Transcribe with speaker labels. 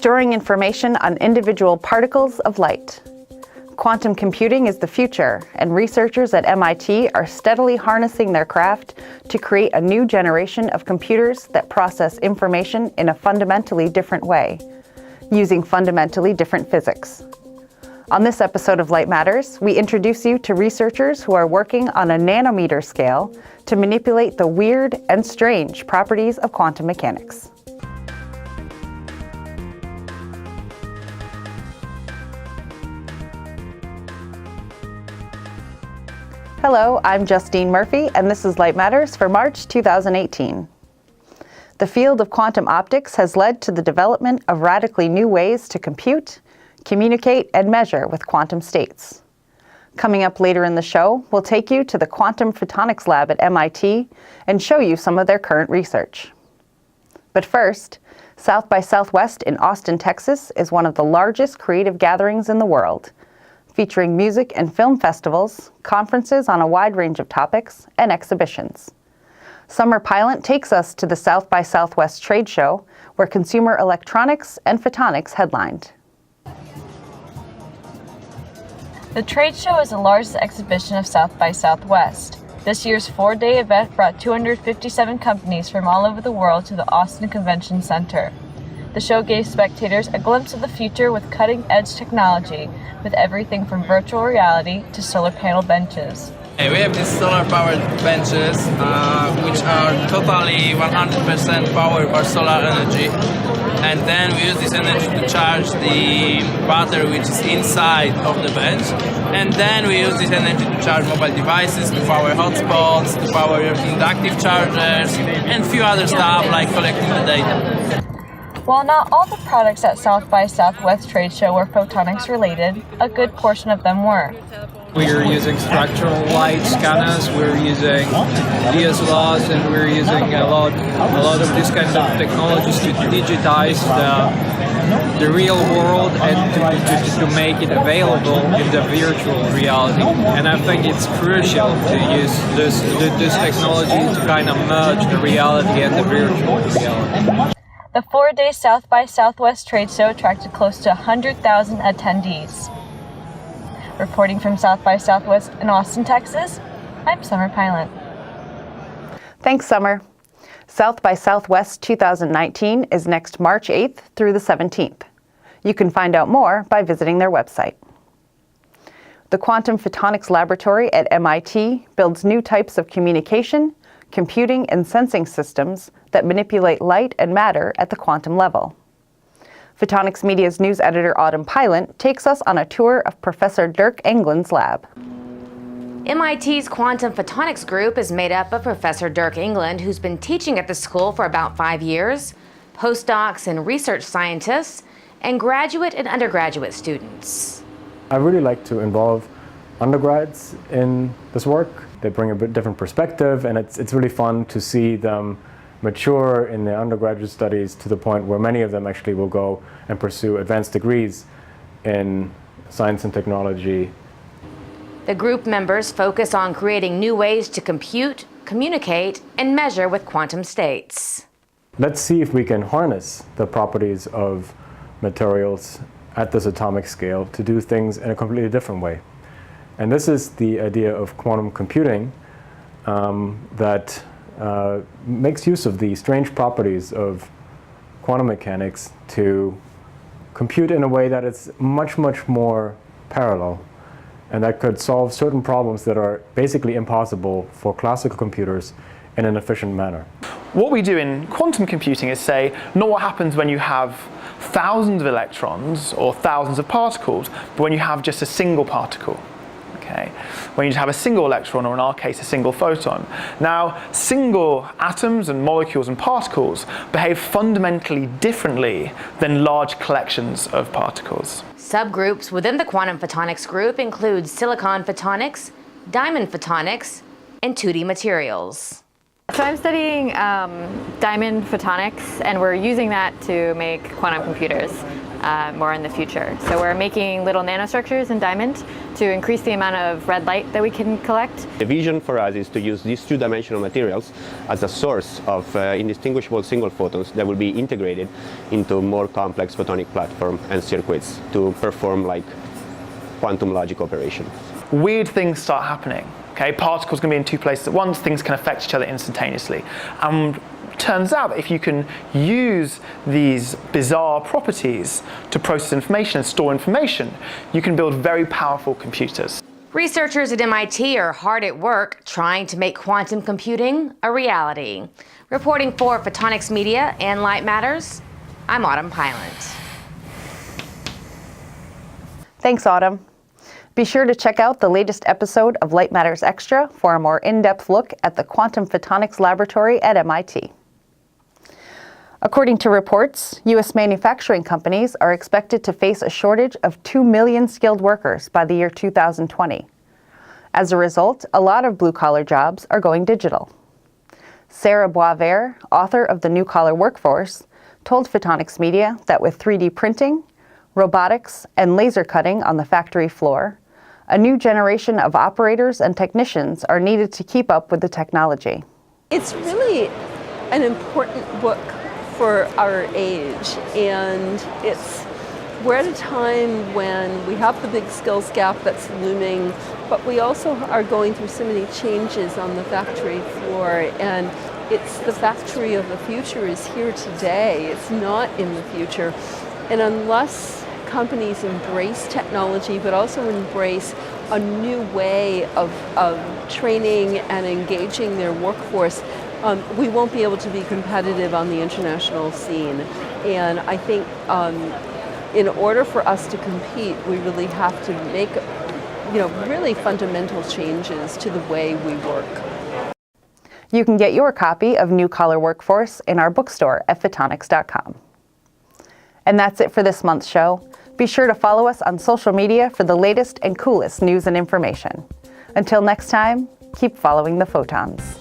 Speaker 1: storing information on individual particles of light. Quantum computing is the future, and researchers at MIT are steadily harnessing their craft to create a new generation of computers that process information in a fundamentally different way, using fundamentally different physics. On this episode of Light Matters, we introduce you to researchers who are working on a nanometer scale to manipulate the weird and strange properties of quantum mechanics. Hello, I'm Justine Murphy, and this is Light Matters for March 2018. The field of quantum optics has led to the development of radically new ways to compute, communicate, and measure with quantum states. Coming up later in the show, we'll take you to the Quantum Photonics Lab at MIT and show you some of their current research. But first, South by Southwest in Austin, Texas is one of the largest creative gatherings in the world, featuring music and film festivals, conferences on a wide range of topics, and exhibitions. Summer Pilot takes us to the South by Southwest trade show, where consumer electronics and photonics headlined.
Speaker 2: The trade show is the largest exhibition of South by Southwest. This year's 4-day event brought 257 companies from all over the world to the Austin Convention Center. The show gave spectators a glimpse of the future with cutting-edge technology, with everything from virtual reality to solar panel benches.
Speaker 3: We have these solar-powered benches, which are totally 100% powered by solar energy. And then we use this energy to charge the battery which is inside of the bench. And then we use this energy to charge mobile devices, to power hotspots, to power inductive chargers, and a few other stuff like collecting the data.
Speaker 2: While not all the products at South by Southwest trade show were photonics related, a good portion of them were.
Speaker 4: We're using structural light scanners, we're using DSLRs, and we're using a lot of this kind of technologies to digitize the real world and to make it available in the virtual reality. And I think it's crucial to use this technology to kind of merge the reality and the virtual reality.
Speaker 2: The 4-day South by Southwest trade show attracted close to 100,000 attendees. Reporting from South by Southwest in Austin, Texas, I'm Summer Pilot.
Speaker 1: Thanks, Summer. South by Southwest 2019 is next March 8th through the 17th. You can find out more by visiting their website. The Quantum Photonics Laboratory at MIT builds new types of communication, computing, and sensing systems that manipulate light and matter at the quantum level. Photonics Media's news editor Autumn Pilot takes us on a tour of Professor Dirk Engeland's lab.
Speaker 5: MIT's Quantum Photonics group is made up of Professor Dirk Engeland, who's been teaching at the school for about 5 years, postdocs and research scientists, and graduate and undergraduate students.
Speaker 6: I really like to involve undergrads in this work. They bring a bit different perspective, and it's really fun to see them mature in their undergraduate studies to the point where many of them actually will go and pursue advanced degrees in science and technology.
Speaker 5: The group members focus on creating new ways to compute, communicate, and measure with quantum states.
Speaker 6: Let's see if we can harness the properties of materials at this atomic scale to do things in a completely different way. And this is the idea of quantum computing that makes use of the strange properties of quantum mechanics to compute in a way that is much, much more parallel, and that could solve certain problems that are basically impossible for classical computers in an efficient manner.
Speaker 7: What we do in quantum computing is say, not what happens when you have thousands of electrons or thousands of particles, but when you have just a single particle. Okay. When you have a single electron, or in our case, a single photon. Now, single atoms and molecules and particles behave fundamentally differently than large collections of particles.
Speaker 5: Subgroups within the quantum photonics group include silicon photonics, diamond photonics, and 2D materials.
Speaker 8: So I'm studying diamond photonics, and we're using that to make quantum computers more in the future. So we're making little nanostructures in diamond to increase the amount of red light that we can collect.
Speaker 9: The vision for us is to use these two-dimensional materials as a source of indistinguishable single photons that will be integrated into more complex photonic platform and circuits to perform like quantum logic operations.
Speaker 7: Weird things start happening. Okay, particles can be in two places at once, things can affect each other instantaneously. And turns out that if you can use these bizarre properties to process information and store information, you can build very powerful computers.
Speaker 5: Researchers at MIT are hard at work trying to make quantum computing a reality. Reporting for Photonics Media and Light Matters, I'm Autumn Pylant.
Speaker 1: Thanks, Autumn. Be sure to check out the latest episode of Light Matters Extra for a more in-depth look at the Quantum Photonics Laboratory at MIT. According to reports, U.S. manufacturing companies are expected to face a shortage of 2 million skilled workers by the year 2020. As a result, a lot of blue-collar jobs are going digital. Sarah Boisvert, author of The New Collar Workforce, told Photonics Media that with 3D printing, robotics, and laser cutting on the factory floor, a new generation of operators and technicians are needed to keep up with the technology.
Speaker 10: It's really an important book for our age, and we're at a time when we have the big skills gap that's looming, but we also are going through so many changes on the factory floor, and it's the factory of the future is here today. It's not in the future. And unless companies embrace technology, but also embrace a new way of training and engaging their workforce, we won't be able to be competitive on the international scene. And I think in order for us to compete, we really have to make really fundamental changes to the way we work.
Speaker 1: You can get your copy of New Collar Workforce in our bookstore at photonics.com. And that's it for this month's show. Be sure to follow us on social media for the latest and coolest news and information. Until next time, keep following the photons.